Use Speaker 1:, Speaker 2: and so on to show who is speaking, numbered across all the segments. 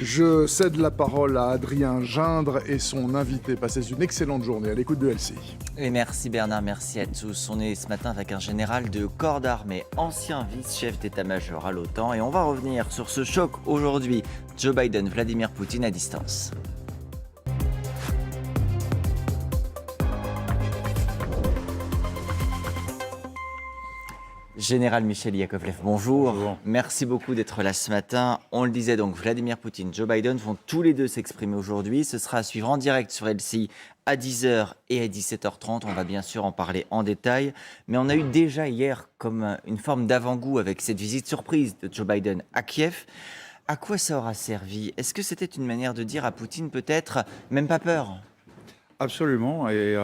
Speaker 1: Je cède la parole à Adrien Gindre et son invité. Passez une excellente journée à l'écoute de LCI.
Speaker 2: Et merci Bernard, merci à tous. On est ce matin avec un général de corps d'armée, ancien vice-chef d'état-major à l'OTAN, et on va revenir sur ce choc aujourd'hui. Joe Biden, Vladimir Poutine à distance. Général Michel Yakovlev, bonjour.
Speaker 3: Bonjour.
Speaker 2: Merci beaucoup d'être là ce matin. On le disait donc, Vladimir Poutine, Joe Biden vont tous les deux s'exprimer aujourd'hui. Ce sera à suivre en direct sur LCI à 10h et à 17h30. On va bien sûr en parler en détail. Mais on a eu déjà hier comme une forme d'avant-goût avec cette visite surprise de Joe Biden à Kiev. À quoi ça aura servi? Est-ce que c'était une manière de dire à Poutine peut-être, même pas peur?
Speaker 3: Absolument, et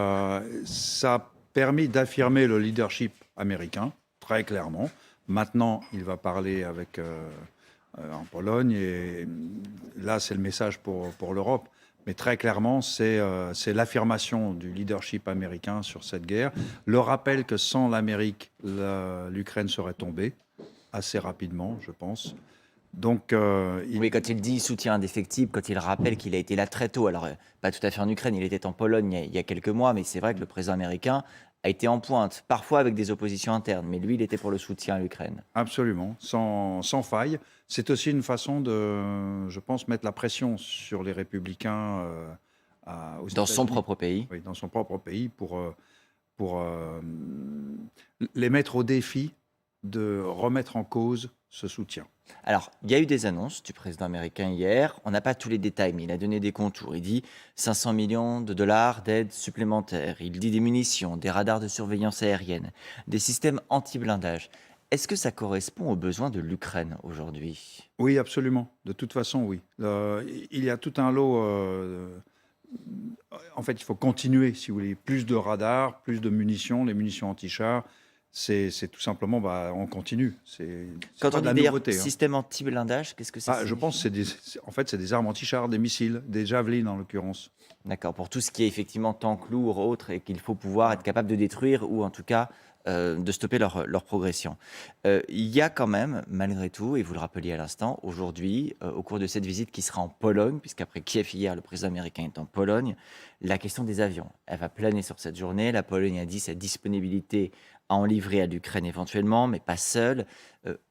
Speaker 3: ça a permis d'affirmer le leadership américain, très clairement. Maintenant, il va parler avec, en Pologne, et là, c'est le message pour l'Europe. Mais très clairement, c'est l'affirmation du leadership américain sur cette guerre. Le rappel que sans l'Amérique, l'Ukraine serait tombée assez rapidement, je pense. Donc,
Speaker 2: Oui, quand il dit soutien indéfectible, quand il rappelle qu'il a été là très tôt, alors pas tout à fait en Ukraine, il était en Pologne il y a quelques mois, mais c'est vrai que le président américain a été en pointe, parfois avec des oppositions internes, mais lui, il était pour le soutien à l'Ukraine.
Speaker 3: absolument, sans faille. C'est aussi une façon de, je pense, mettre la pression sur les républicains aux
Speaker 2: Dans son
Speaker 3: États-Unis.
Speaker 2: propre pays.
Speaker 3: Oui, dans son propre pays, pour les mettre au défi de remettre en cause ce soutien.
Speaker 2: Alors, il y a eu des annonces du président américain hier. On n'a pas tous les détails, mais il a donné des contours. Il dit 500 millions de dollars d'aide supplémentaire. Il dit des munitions, des radars de surveillance aérienne, des systèmes anti-blindage. Est-ce que ça correspond aux besoins de l'Ukraine aujourd'hui?
Speaker 3: Oui, absolument. De toute façon, oui. Il y a tout un lot. En fait, il faut continuer, si vous voulez, plus de radars, plus de munitions, les munitions anti-chars. C'est tout simplement, on continue. C'est
Speaker 2: Quand
Speaker 3: pas
Speaker 2: on
Speaker 3: de
Speaker 2: dit
Speaker 3: la
Speaker 2: d'ailleurs
Speaker 3: nouveauté.
Speaker 2: système anti-blindage, qu'est-ce que ça
Speaker 3: Je pense que en fait, c'est des armes anti-chars, des missiles, des javelines en l'occurrence.
Speaker 2: D'accord, pour tout ce qui est effectivement tank lourd, autre, et qu'il faut pouvoir être capable de détruire ou en tout cas de stopper leur progression. Il y a quand même, malgré tout, et vous le rappeliez à l'instant, aujourd'hui, au cours de cette visite qui sera en Pologne, puisqu'après Kiev hier, le président américain est en Pologne, la question des avions, elle va planer sur cette journée. La Pologne a dit sa disponibilité à en livrer à l'Ukraine éventuellement, mais pas seule.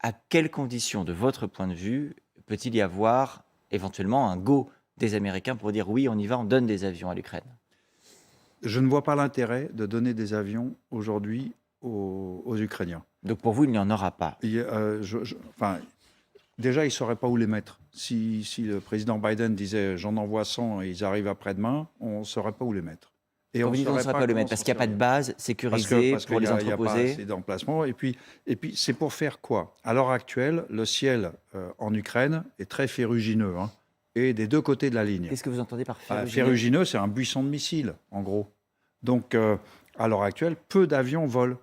Speaker 2: À quelles conditions, de votre point de vue, peut-il y avoir éventuellement un go des Américains pour dire oui, on y va, on donne des avions à l'Ukraine?
Speaker 3: Je ne vois pas l'intérêt de donner des avions aujourd'hui aux Ukrainiens.
Speaker 2: Donc pour vous, il n'y en aura pas.
Speaker 3: Enfin, déjà, ils ne sauraient pas où les mettre. Si le président Biden disait j'en envoie 100 et ils arrivent après-demain, on ne saurait pas où les mettre. Et
Speaker 2: Quand vous dites on ne saurait pas le
Speaker 3: comment
Speaker 2: mettre, parce
Speaker 3: s'en
Speaker 2: qu'il n'y a pas de
Speaker 3: servir.
Speaker 2: base sécurisée
Speaker 3: Parce
Speaker 2: pour
Speaker 3: qu'il
Speaker 2: les
Speaker 3: n'y a pas
Speaker 2: entreposer.
Speaker 3: assez d'emplacements. Et puis c'est pour faire quoi? À l'heure actuelle, le ciel en Ukraine est très ferrugineux, hein, et des deux côtés de la ligne.
Speaker 2: Qu'est-ce que vous entendez par ferrugineux?
Speaker 3: Ferrugineux, c'est un buisson de missiles, en gros. Donc, à l'heure actuelle, peu d'avions volent.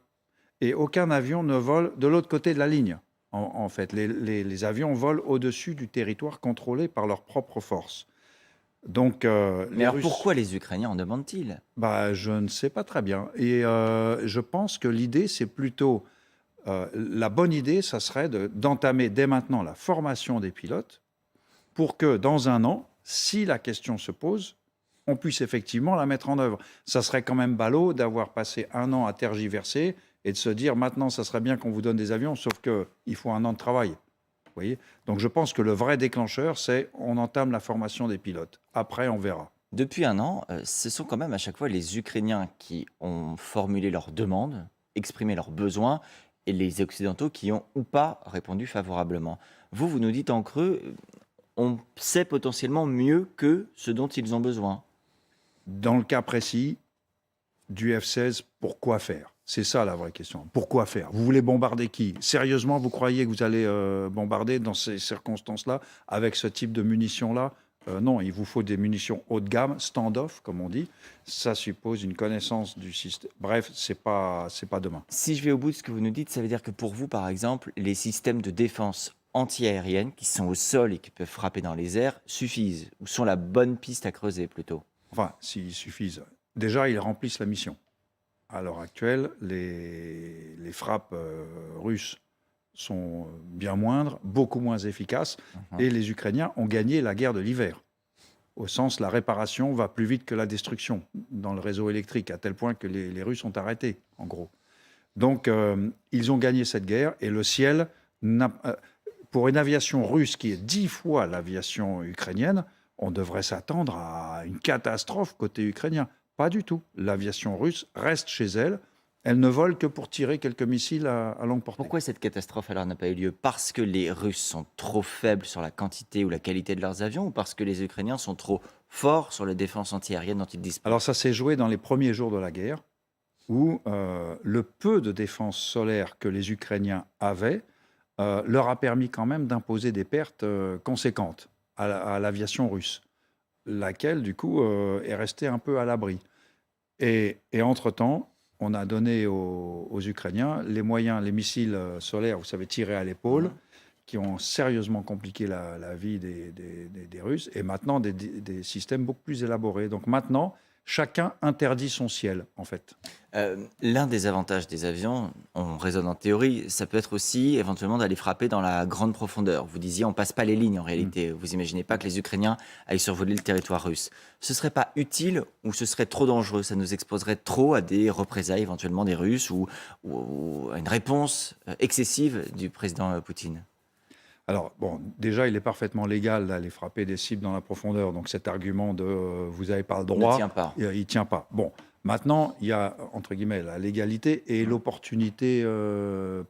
Speaker 3: Et aucun avion ne vole de l'autre côté de la ligne. En fait, les avions volent au-dessus du territoire contrôlé par leurs propres forces. Donc,
Speaker 2: Mais
Speaker 3: les
Speaker 2: alors
Speaker 3: Russes,
Speaker 2: pourquoi les Ukrainiens en demandent-ils?
Speaker 3: je ne sais pas très bien. Et je pense que l'idée, c'est plutôt... la bonne idée, ça serait d'entamer dès maintenant la formation des pilotes pour que dans un an, si la question se pose, on puisse effectivement la mettre en œuvre. Ça serait quand même ballot d'avoir passé un an à tergiverser et de se dire maintenant, ça serait bien qu'on vous donne des avions, sauf qu'il faut un an de travail. Vous voyez? Donc je pense que le vrai déclencheur, c'est on entame la formation des pilotes. Après, on verra.
Speaker 2: Depuis un an, ce sont quand même à chaque fois les Ukrainiens qui ont formulé leurs demandes, exprimé leurs besoins, et les Occidentaux qui ont ou pas répondu favorablement. Vous nous dites en creux, on sait potentiellement mieux que ce dont ils ont besoin.
Speaker 3: Dans le cas précis du F-16, pourquoi faire? C'est ça la vraie question. Pourquoi faire? Vous voulez bombarder qui? Sérieusement, vous croyez que vous allez bombarder dans ces circonstances-là, avec ce type de munitions-là? Non, il vous faut des munitions haut de gamme, stand-off, comme on dit. Ça suppose une connaissance du système. Bref, c'est pas demain.
Speaker 2: Si je vais au bout de ce que vous nous dites, ça veut dire que pour vous, par exemple, les systèmes de défense anti-aérienne qui sont au sol et qui peuvent frapper dans les airs suffisent ou sont la bonne piste à creuser plutôt?
Speaker 3: Enfin, s'ils suffisent. Déjà, ils remplissent la mission. À l'heure actuelle, les frappes russes sont bien moindres, beaucoup moins efficaces, et les Ukrainiens ont gagné la guerre de l'hiver. Au sens, la réparation va plus vite que la destruction dans le réseau électrique, à tel point que les Russes ont arrêté, en gros. Donc, ils ont gagné cette guerre, et le ciel, pour une aviation russe qui est 10 fois l'aviation ukrainienne, on devrait s'attendre à une catastrophe côté ukrainien. Pas du tout. L'aviation russe reste chez elle. Elle ne vole que pour tirer quelques missiles à longue portée.
Speaker 2: Pourquoi cette catastrophe alors n'a pas eu lieu? Parce que les Russes sont trop faibles sur la quantité ou la qualité de leurs avions, ou parce que les Ukrainiens sont trop forts sur la défense antiaérienne dont ils disposent?
Speaker 3: Alors ça s'est joué dans les premiers jours de la guerre, où le peu de défense solaire que les Ukrainiens avaient leur a permis quand même d'imposer des pertes conséquentes à l'aviation russe, laquelle du coup est restée un peu à l'abri. Et entre-temps, on a donné aux Ukrainiens les moyens, les missiles solaires, vous savez, tirés à l'épaule, qui ont sérieusement compliqué la vie des Russes, et maintenant des systèmes beaucoup plus élaborés. Donc maintenant, chacun interdit son ciel, en fait.
Speaker 2: L'un des avantages des avions, on raisonne en théorie, ça peut être aussi éventuellement d'aller frapper dans la grande profondeur. Vous disiez, on passe pas les lignes en réalité. Vous imaginez pas que les Ukrainiens aillent survoler le territoire russe. Ce serait pas utile ou ce serait trop dangereux? Ça nous exposerait trop à des représailles éventuellement des Russes ou à une réponse excessive du président Poutine?
Speaker 3: Alors, bon, déjà, il est parfaitement légal d'aller frapper des cibles dans la profondeur. Donc, cet argument de vous n'avez pas le droit,
Speaker 2: ne tient pas.
Speaker 3: Il tient pas. Bon, maintenant, il y a, entre guillemets, la légalité et l'opportunité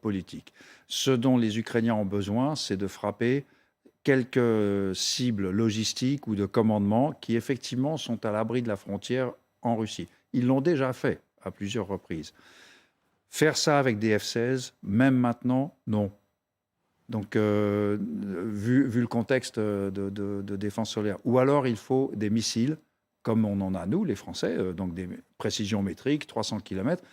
Speaker 3: politique. Ce dont les Ukrainiens ont besoin, c'est de frapper quelques cibles logistiques ou de commandement qui, effectivement, sont à l'abri de la frontière en Russie. Ils l'ont déjà fait à plusieurs reprises. Faire ça avec des F-16, même maintenant, non. Donc, vu le contexte de défense solaire. Ou alors, il faut des missiles, comme on en a, nous, les Français, donc des précisions métriques, 300 km.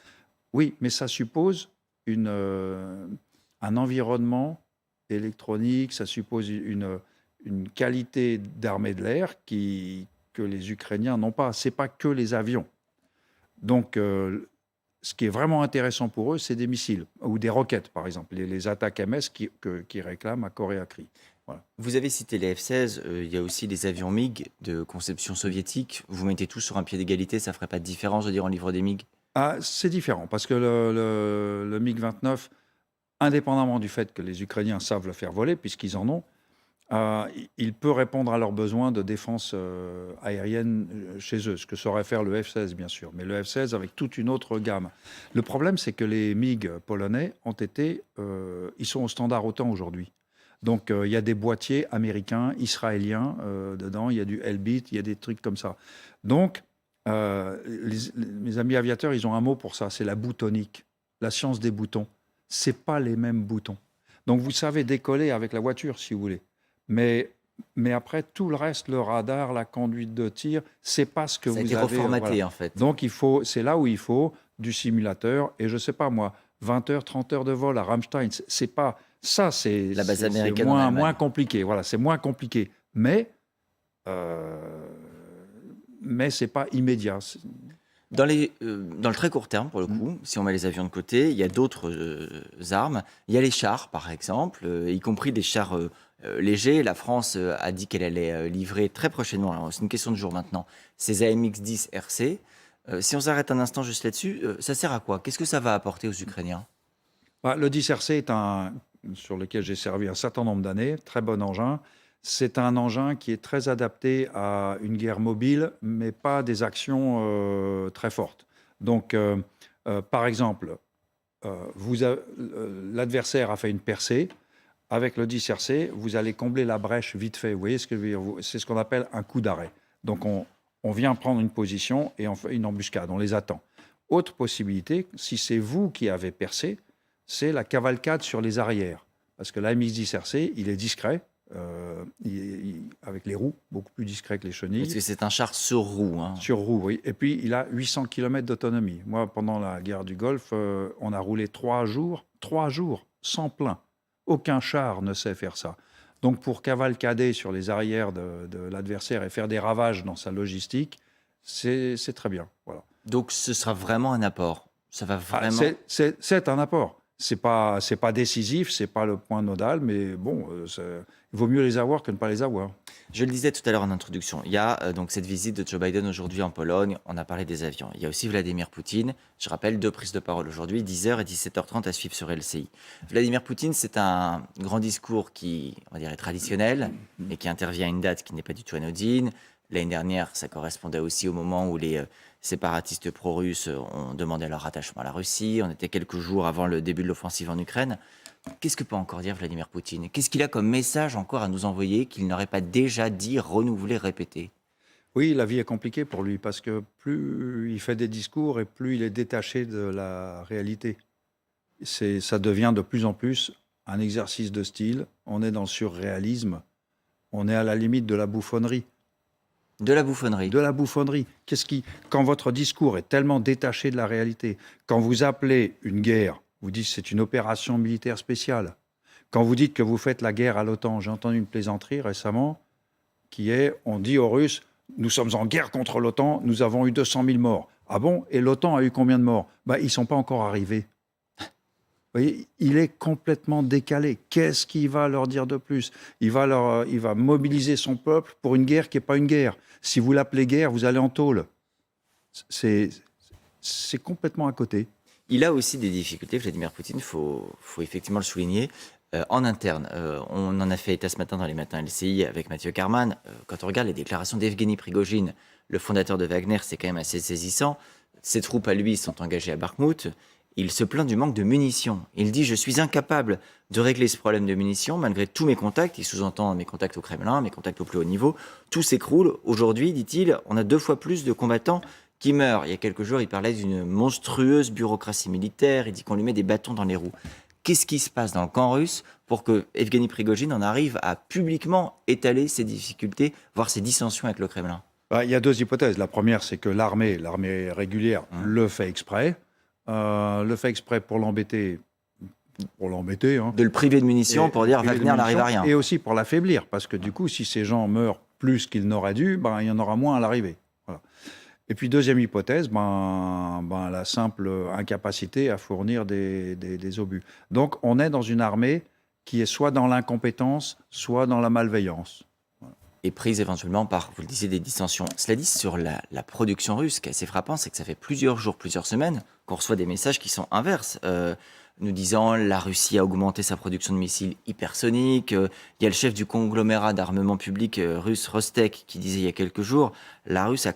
Speaker 3: Oui, mais ça suppose un environnement électronique, ça suppose une qualité d'armée de l'air que les Ukrainiens n'ont pas. Ce n'est pas que les avions. Donc, ce qui est vraiment intéressant pour eux, c'est des missiles ou des roquettes, par exemple, les attaques MS qui réclament à corps et à cri. Voilà.
Speaker 2: Vous avez cité les F-16, il y a aussi les avions MiG de conception soviétique. Vous mettez tout sur un pied d'égalité, ça ne ferait pas de différence de dire on livre des MiG?
Speaker 3: Ah, c'est différent, parce que le MiG-29, indépendamment du fait que les Ukrainiens savent le faire voler, puisqu'ils en ont, il peut répondre à leurs besoins de défense aérienne chez eux, ce que saurait faire le F-16, bien sûr. Mais le F-16 avec toute une autre gamme. Le problème, c'est que les MiG polonais ils sont au standard OTAN aujourd'hui. Donc, il y a des boîtiers américains, israéliens dedans, il y a du Elbit, il y a des trucs comme ça. Donc, mes amis aviateurs, ils ont un mot pour ça, c'est la boutonique, la science des boutons. C'est pas les mêmes boutons. Donc, vous savez décoller avec la voiture, si vous voulez. Mais après, tout le reste, le radar, la conduite de tir, c'est pas ce que vous avez.
Speaker 2: Ça a été reformaté, voilà. En fait.
Speaker 3: Donc, c'est là où il faut du simulateur. Et je sais pas, moi, 20 heures, 30 heures de vol à Ramstein, c'est pas... Ça, c'est
Speaker 2: la base américaine
Speaker 3: moins compliqué. Voilà, c'est moins compliqué. Mais c'est pas immédiat.
Speaker 2: Dans le très court terme, pour le coup, si on met les avions de côté, il y a d'autres armes. Il y a les chars, par exemple, y compris des chars légers. La France a dit qu'elle allait livrer très prochainement, c'est une question de jour maintenant, ces AMX-10 RC. Si on s'arrête un instant juste là-dessus, ça sert à quoi? Qu'est-ce que ça va apporter aux Ukrainiens?
Speaker 3: Le 10 RC est sur lequel j'ai servi un certain nombre d'années, très bon engin. C'est un engin qui est très adapté à une guerre mobile, mais pas des actions très fortes. Donc, par exemple, l'adversaire a fait une percée. Avec le 10 RC, vous allez combler la brèche vite fait. Vous voyez ce que je veux dire? C'est ce qu'on appelle un coup d'arrêt. Donc, on vient prendre une position et on fait une embuscade, on les attend. Autre possibilité, si c'est vous qui avez percé, c'est la cavalcade sur les arrières. Parce que l'AMX-10 RC, il est discret, avec les roues, beaucoup plus discret que les chenilles.
Speaker 2: Parce que c'est un char sur roue. Hein.
Speaker 3: Sur roue, oui. Et puis, il a 800 km d'autonomie. Moi, pendant la guerre du Golfe, on a roulé 3 jours, sans plein. Aucun char ne sait faire ça. Donc, pour cavalcader sur les arrières de l'adversaire et faire des ravages dans sa logistique, c'est très bien. Voilà.
Speaker 2: Donc, ce sera vraiment un apport. Ça va vraiment...
Speaker 3: C'est un apport. c'est pas décisif, c'est pas le point nodal, mais bon, il vaut mieux les avoir que ne pas les avoir.
Speaker 2: Je le disais tout à l'heure en introduction, il y a donc cette visite de Joe Biden aujourd'hui en Pologne, on a parlé des avions. Il y a aussi Vladimir Poutine, je rappelle 2 prises de parole aujourd'hui, 10h et 17h30 à suivre sur LCI. Vladimir Poutine, c'est un grand discours qui, on va dire, est traditionnel, mais qui intervient à une date qui n'est pas du tout anodine. L'année dernière, ça correspondait aussi au moment où les séparatistes pro-russes ont demandé leur rattachement à la Russie. On était quelques jours avant le début de l'offensive en Ukraine. Qu'est-ce que peut encore dire Vladimir Poutine? Qu'est-ce qu'il a comme message encore à nous envoyer qu'il n'aurait pas déjà dit, renouvelé, répété?
Speaker 3: Oui, la vie est compliquée pour lui parce que plus il fait des discours et plus il est détaché de la réalité. Ça devient de plus en plus un exercice de style. On est dans le surréalisme. On est à la limite de la bouffonnerie.
Speaker 2: De la bouffonnerie.
Speaker 3: De la bouffonnerie. Quand votre discours est tellement détaché de la réalité, quand vous appelez une guerre, vous dites que c'est une opération militaire spéciale. Quand vous dites que vous faites la guerre à l'OTAN, j'ai entendu une plaisanterie récemment on dit aux Russes, nous sommes en guerre contre l'OTAN, nous avons eu 200 000 morts. Ah bon? Et l'OTAN a eu combien de morts? Ils ne sont pas encore arrivés. Vous voyez, il est complètement décalé. Qu'est-ce qu'il va leur dire de plus? Il va mobiliser son peuple pour une guerre qui n'est pas une guerre. Si vous l'appelez guerre, vous allez en tôle. C'est complètement à côté.
Speaker 2: Il a aussi des difficultés, Vladimir Poutine, il faut effectivement le souligner, en interne. On en a fait état ce matin dans les matins LCI avec Mathieu Karman. Quand on regarde les déclarations d'Evgeny Prigojine, le fondateur de Wagner, c'est quand même assez saisissant. Ses troupes à lui sont engagées à Bakhmout. Il se plaint du manque de munitions. Il dit « Je suis incapable de régler ce problème de munitions malgré tous mes contacts ». Il sous-entend mes contacts au Kremlin, mes contacts au plus haut niveau. Tout s'écroule. Aujourd'hui, dit-il, on a 2 fois plus de combattants qui meurt. Il y a quelques jours, il parlait d'une monstrueuse bureaucratie militaire. Il dit qu'on lui met des bâtons dans les roues. Qu'est-ce qui se passe dans le camp russe pour que Evgeny Prigojine en arrive à publiquement étaler ses difficultés, voire ses dissensions avec le Kremlin?
Speaker 3: Il y a 2 hypothèses. La première, c'est que l'armée régulière, le fait exprès. Le fait exprès pour l'embêter. Hein.
Speaker 2: De le priver de munitions pour dire Wagner n'arrive à rien.
Speaker 3: Et aussi pour l'affaiblir, parce que du coup, si ces gens meurent plus qu'ils n'auraient dû, il y en aura moins à l'arrivée. Voilà. Et puis, deuxième hypothèse, la simple incapacité à fournir des obus. Donc, on est dans une armée qui est soit dans l'incompétence, soit dans la malveillance.
Speaker 2: Voilà. Et prise éventuellement par, vous le disiez, des dissensions. Cela dit, sur la production russe, ce qui est assez frappant, c'est que ça fait plusieurs jours, plusieurs semaines qu'on reçoit des messages qui sont inverses. Nous disant la Russie a augmenté sa production de missiles hypersoniques. Il y a le chef du conglomérat d'armement public russe Rostec qui disait il y a quelques jours la Russie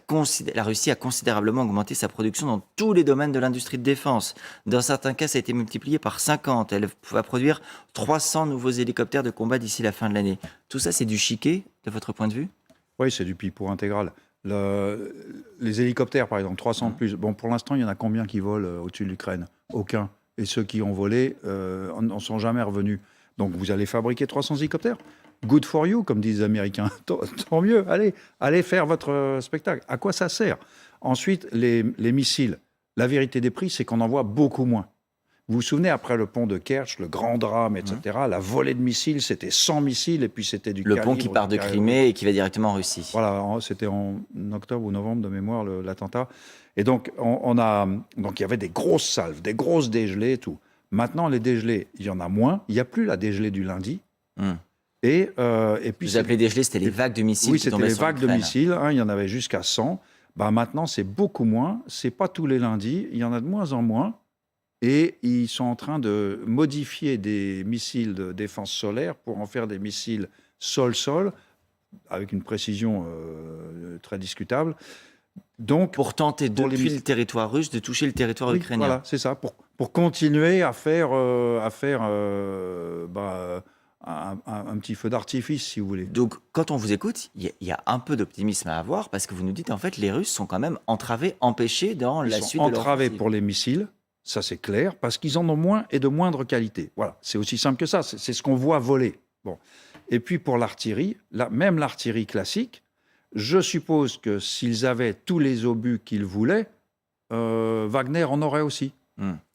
Speaker 2: a considérablement augmenté sa production dans tous les domaines de l'industrie de défense. Dans certains cas, ça a été multiplié par 50. Elle va produire 300 nouveaux hélicoptères de combat d'ici la fin de l'année. Tout ça, c'est du chiquet, de votre point de vue?
Speaker 3: Oui, c'est du pipeau intégral. Les hélicoptères, par exemple, 300 de plus. Bon, pour l'instant, il y en a combien qui volent au-dessus de l'Ukraine? Aucun. Et ceux qui ont volé n'en sont jamais revenus. Donc vous allez fabriquer 300 hélicoptères? Good for you, comme disent les Américains. Tant mieux, allez faire votre spectacle. À quoi ça sert? Ensuite, les missiles. La vérité des prix, c'est qu'on en voit beaucoup moins. Vous vous souvenez, après le pont de Kerch, le grand drame, etc., la volée de missiles, c'était 100 missiles, et puis c'était du
Speaker 2: Le pont qui part de Crimée et qui va directement en Russie.
Speaker 3: Voilà, c'était en octobre ou novembre de mémoire, l'attentat. Et donc, donc, il y avait des grosses salves, des grosses dégelées et tout. Maintenant, les dégelées, il y en a moins. Il n'y a plus la dégelée du lundi. Et puis,
Speaker 2: vous appelez dégelées, c'était les vagues de missiles
Speaker 3: qui
Speaker 2: tombaient sur
Speaker 3: l'Ukraine. Oui, c'était les vagues de missiles. Il y en avait jusqu'à 100. Maintenant, c'est beaucoup moins. Ce n'est pas tous les lundis. Il y en a de moins en moins. Et ils sont en train de modifier des missiles de défense solaire pour en faire des missiles sol-sol, avec une précision très discutable. Donc,
Speaker 2: pour tenter, depuis le territoire russe, de toucher le territoire ukrainien.
Speaker 3: Voilà, c'est ça. Pour continuer à faire un petit feu d'artifice, si vous voulez.
Speaker 2: Donc, quand on vous écoute, il y a un peu d'optimisme à avoir, parce que vous nous dites, en fait, les Russes sont quand même entravés, empêchés dans la suite de leur offensive.
Speaker 3: Ils sont entravés pour les missiles, ça c'est clair, parce qu'ils en ont moins et de moindre qualité. Voilà, c'est aussi simple que ça. C'est ce qu'on voit voler. Bon. Et puis pour l'artillerie, même l'artillerie classique, je suppose que s'ils avaient tous les obus qu'ils voulaient, Wagner en aurait aussi.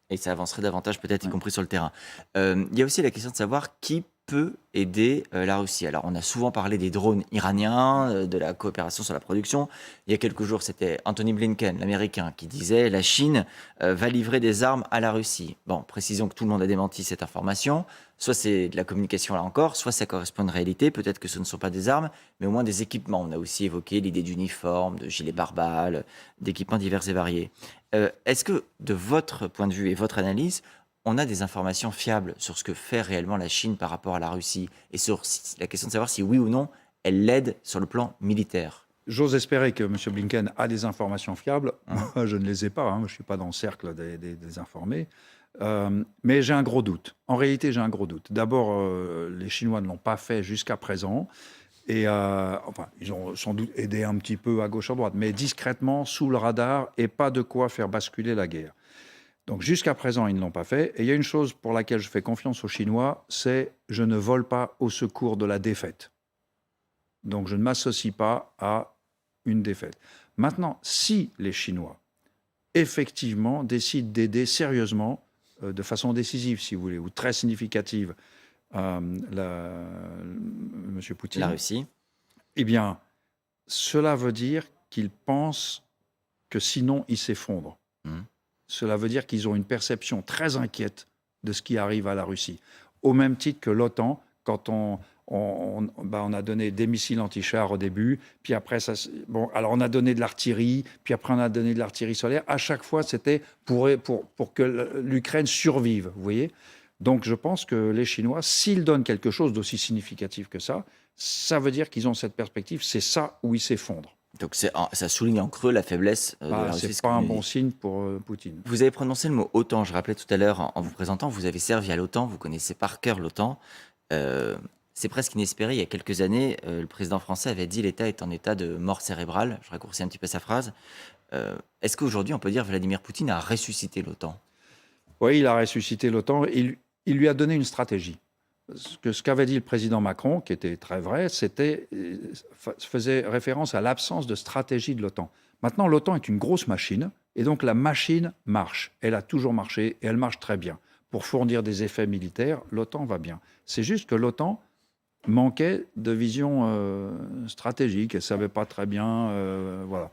Speaker 2: Et ça avancerait davantage peut-être, y compris sur le terrain. Il y a aussi la question de savoir qui peut aider la Russie. Alors, on a souvent parlé des drones iraniens, de la coopération sur la production. Il y a quelques jours, c'était Anthony Blinken, l'Américain, qui disait la Chine va livrer des armes à la Russie. Bon, précisons que tout le monde a démenti cette information. Soit c'est de la communication là encore, soit ça correspond à une réalité. Peut-être que ce ne sont pas des armes, mais au moins des équipements. On a aussi évoqué l'idée d'uniformes, de gilets pare-balles, d'équipements divers et variés. Est-ce que, de votre point de vue et votre analyse, on a des informations fiables sur ce que fait réellement la Chine par rapport à la Russie et sur la question de savoir si oui ou non elle l'aide sur le plan militaire?
Speaker 3: J'ose espérer que M. Blinken a des informations fiables. Moi, je ne les ai pas. Je ne suis pas dans le cercle des informés. Mais j'ai un gros doute. En réalité, j'ai un gros doute. D'abord, les Chinois ne l'ont pas fait jusqu'à présent. Et enfin, ils ont sans doute aidé un petit peu à gauche, à droite, mais discrètement, sous le radar, et pas de quoi faire basculer la guerre. Donc jusqu'à présent, ils ne l'ont pas fait. Et il y a une chose pour laquelle je fais confiance aux Chinois, c'est je ne vole pas au secours de la défaite. Donc je ne m'associe pas à une défaite. Maintenant, si les Chinois, effectivement, décident d'aider sérieusement, de façon décisive, si vous voulez, ou très significative, M. Poutine,
Speaker 2: La Russie.
Speaker 3: eh bien, cela veut dire qu'ils pensent que sinon, ils s'effondrent. Cela veut dire qu'ils ont une perception très inquiète de ce qui arrive à la Russie. Au même titre que l'OTAN, quand on a donné des missiles anti-chars au début, puis après, alors on a donné de l'artillerie, puis après on a donné de l'artillerie solaire. À chaque fois, c'était pour que l'Ukraine survive, vous voyez. Donc je pense que les Chinois, s'ils donnent quelque chose d'aussi significatif que ça veut dire qu'ils ont cette perspective, c'est ça où ils s'effondrent.
Speaker 2: Donc ça souligne en creux la faiblesse de la Russie.
Speaker 3: C'est pas un bon signe pour Poutine.
Speaker 2: Vous avez prononcé le mot OTAN, je rappelais tout à l'heure en vous présentant, vous avez servi à l'OTAN, vous connaissez par cœur l'OTAN. C'est presque inespéré, il y a quelques années, le président français avait dit l'État est en état de mort cérébrale, je raccourcis un petit peu sa phrase. Est-ce qu'aujourd'hui on peut dire que Vladimir Poutine a ressuscité l'OTAN?
Speaker 3: Oui, il a ressuscité l'OTAN, il lui a donné une stratégie. Ce qu'avait dit le président Macron, qui était très vrai, faisait référence à l'absence de stratégie de l'OTAN. Maintenant, l'OTAN est une grosse machine, et donc la machine marche. Elle a toujours marché, et elle marche très bien. Pour fournir des effets militaires, l'OTAN va bien. C'est juste que l'OTAN manquait de vision stratégique, elle ne savait pas très bien, voilà.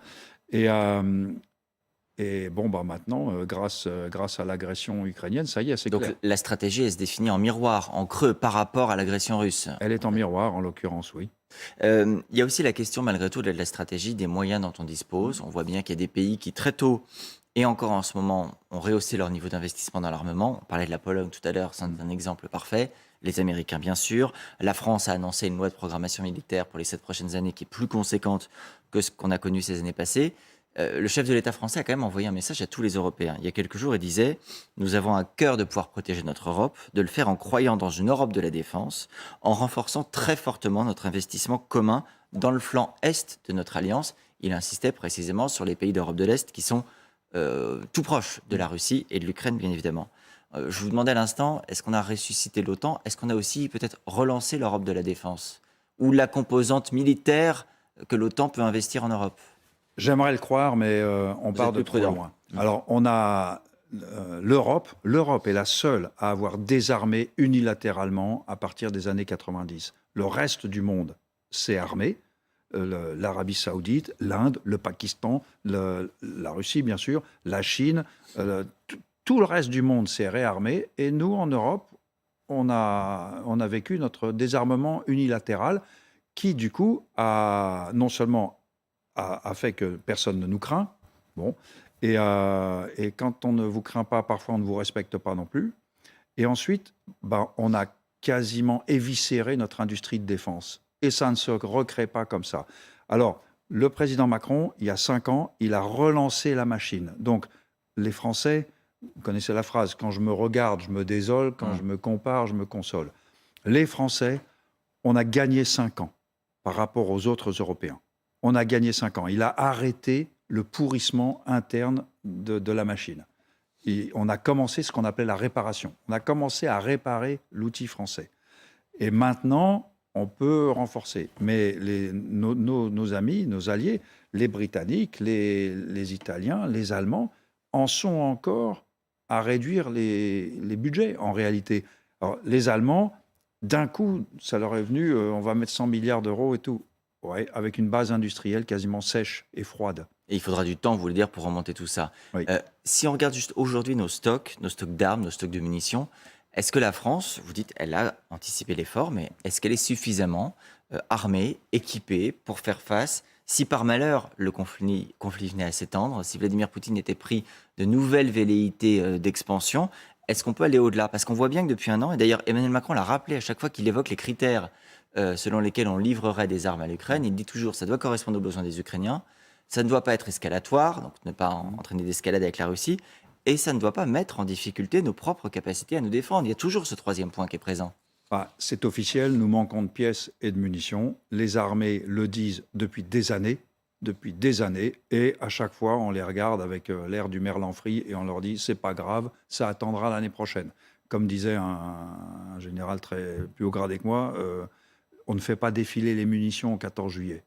Speaker 3: Et bon, maintenant, grâce à l'agression ukrainienne, ça y est, c'est clair.
Speaker 2: Donc la stratégie, elle se définit en miroir, en creux par rapport à l'agression russe.
Speaker 3: Elle est en miroir, en l'occurrence, oui.
Speaker 2: Il y a aussi la question, malgré tout, de la stratégie, des moyens dont on dispose. On voit bien qu'il y a des pays qui, très tôt, et encore en ce moment, ont rehaussé leur niveau d'investissement dans l'armement. On parlait de la Pologne tout à l'heure, c'est un exemple parfait. Les Américains, bien sûr. La France a annoncé une loi de programmation militaire pour les 7 prochaines années qui est plus conséquente que ce qu'on a connu ces années passées. Le chef de l'État français a quand même envoyé un message à tous les Européens. Il y a quelques jours, il disait « Nous avons à cœur de pouvoir protéger notre Europe, de le faire en croyant dans une Europe de la défense, en renforçant très fortement notre investissement commun dans le flanc Est de notre alliance. » Il insistait précisément sur les pays d'Europe de l'Est qui sont tout proches de la Russie et de l'Ukraine, bien évidemment. Je vous demandais à l'instant, est-ce qu'on a ressuscité l'OTAN? Est-ce qu'on a aussi peut-être relancé l'Europe de la défense? Ou la composante militaire que l'OTAN peut investir en Europe?
Speaker 3: J'aimerais le croire, mais on part de trop loin. Alors, on a l'Europe. L'Europe est la seule à avoir désarmé unilatéralement à partir des années 90. Le reste du monde s'est armé. L'Arabie Saoudite, l'Inde, le Pakistan, la Russie, bien sûr, la Chine. Tout le reste du monde s'est réarmé. Et nous, en Europe, on a vécu notre désarmement unilatéral qui, du coup, a non seulement a fait que personne ne nous craint. Bon. Et quand on ne vous craint pas, parfois on ne vous respecte pas non plus. Et ensuite, on a quasiment éviscéré notre industrie de défense. Et ça ne se recrée pas comme ça. Alors, le président Macron, il y a 5 ans, il a relancé la machine. Donc, les Français, vous connaissez la phrase, quand je me regarde, je me désole, quand je me compare, je me console. Les Français, on a gagné 5 ans par rapport aux autres Européens. On a gagné 5 ans. Il a arrêté le pourrissement interne de la machine. Et on a commencé ce qu'on appelait la réparation. On a commencé à réparer l'outil français. Et maintenant, on peut renforcer. Mais nos amis, nos alliés, les Britanniques, les Italiens, les Allemands, en sont encore à réduire les budgets, en réalité. Alors, les Allemands, d'un coup, ça leur est venu, on va mettre 100 milliards d'euros et tout. Ouais, avec une base industrielle quasiment sèche et froide.
Speaker 2: Et il faudra du temps, vous voulez dire, pour remonter tout ça.
Speaker 3: Oui.
Speaker 2: Si on regarde juste aujourd'hui nos stocks d'armes, nos stocks de munitions, est-ce que la France, vous dites, elle a anticipé l'effort, mais est-ce qu'elle est suffisamment armée, équipée pour faire face si par malheur le conflit venait à s'étendre, si Vladimir Poutine était pris de nouvelles velléités d'expansion, est-ce qu'on peut aller au-delà? Parce qu'on voit bien que depuis un an, et d'ailleurs Emmanuel Macron l'a rappelé à chaque fois qu'il évoque les critères selon lesquels on livrerait des armes à l'Ukraine, il dit toujours ça doit correspondre aux besoins des Ukrainiens, ça ne doit pas être escalatoire, donc ne pas entraîner d'escalade avec la Russie, et ça ne doit pas mettre en difficulté nos propres capacités à nous défendre. Il y a toujours ce troisième point qui est présent.
Speaker 3: C'est officiel, nous manquons de pièces et de munitions. Les armées le disent depuis des années, et à chaque fois, on les regarde avec l'air du merlan frit et on leur dit c'est pas grave, ça attendra l'année prochaine. Comme disait un général plus haut gradé que moi, on ne fait pas défiler les munitions au 14 juillet.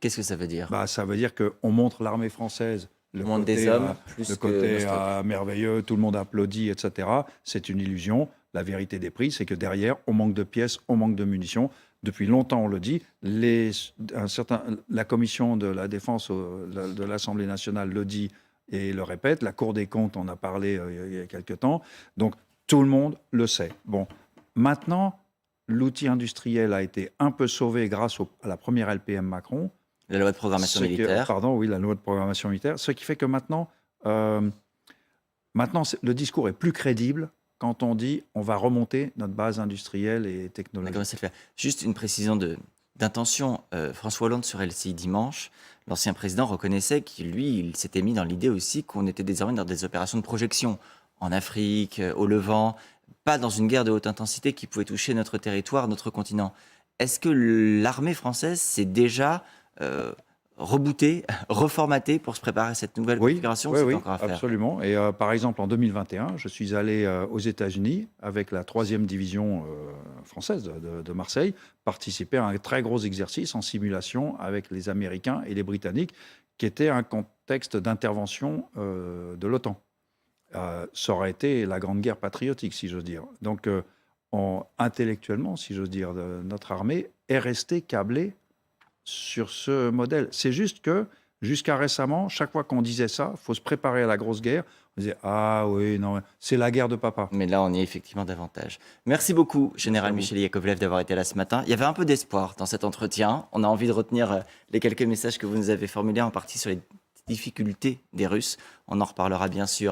Speaker 2: Qu'est-ce que ça veut dire?
Speaker 3: Ça veut dire qu'on montre l'armée française. Le côté,
Speaker 2: des hommes, plus
Speaker 3: le
Speaker 2: que
Speaker 3: côté merveilleux, tout le monde applaudit, etc. C'est une illusion. La vérité des prix, c'est que derrière, on manque de pièces, on manque de munitions. Depuis longtemps, on le dit. La commission de la défense de l'Assemblée nationale le dit et le répète. La Cour des comptes en a parlé il y a quelque temps. Donc, tout le monde le sait. Bon, maintenant, l'outil industriel a été un peu sauvé grâce à la première LPM Macron.
Speaker 2: La loi de programmation militaire.
Speaker 3: La loi de programmation militaire. Ce qui fait que maintenant le discours est plus crédible quand on dit on va remonter notre base industrielle et technologique.
Speaker 2: Comment ça se fait? Juste une précision d'intention. François Hollande sur LCI dimanche, l'ancien président reconnaissait il s'était mis dans l'idée aussi qu'on était désormais dans des opérations de projection en Afrique, au Levant, pas dans une guerre de haute intensité qui pouvait toucher notre territoire, notre continent. Est-ce que l'armée française s'est déjà rebootée, reformatée pour se préparer à cette nouvelle configuration?
Speaker 3: Oui,
Speaker 2: encore à faire.
Speaker 3: Absolument. Et par exemple, en 2021, je suis allé aux États-Unis avec la 3e division française de Marseille, participer à un très gros exercice en simulation avec les Américains et les Britanniques, qui était un contexte d'intervention de l'OTAN. Ça aurait été la grande guerre patriotique, si j'ose dire. Donc, intellectuellement, si j'ose dire, notre armée est restée câblée sur ce modèle. C'est juste que, jusqu'à récemment, chaque fois qu'on disait ça, il faut se préparer à la grosse guerre, on disait « Ah oui, non, c'est la guerre de papa ».
Speaker 2: Mais là, on y est effectivement davantage. Merci beaucoup, Général Michel Yakovlev, d'avoir été là ce matin. Il y avait un peu d'espoir dans cet entretien. On a envie de retenir les quelques messages que vous nous avez formulés, en partie sur les difficultés des Russes. On en reparlera bien sûr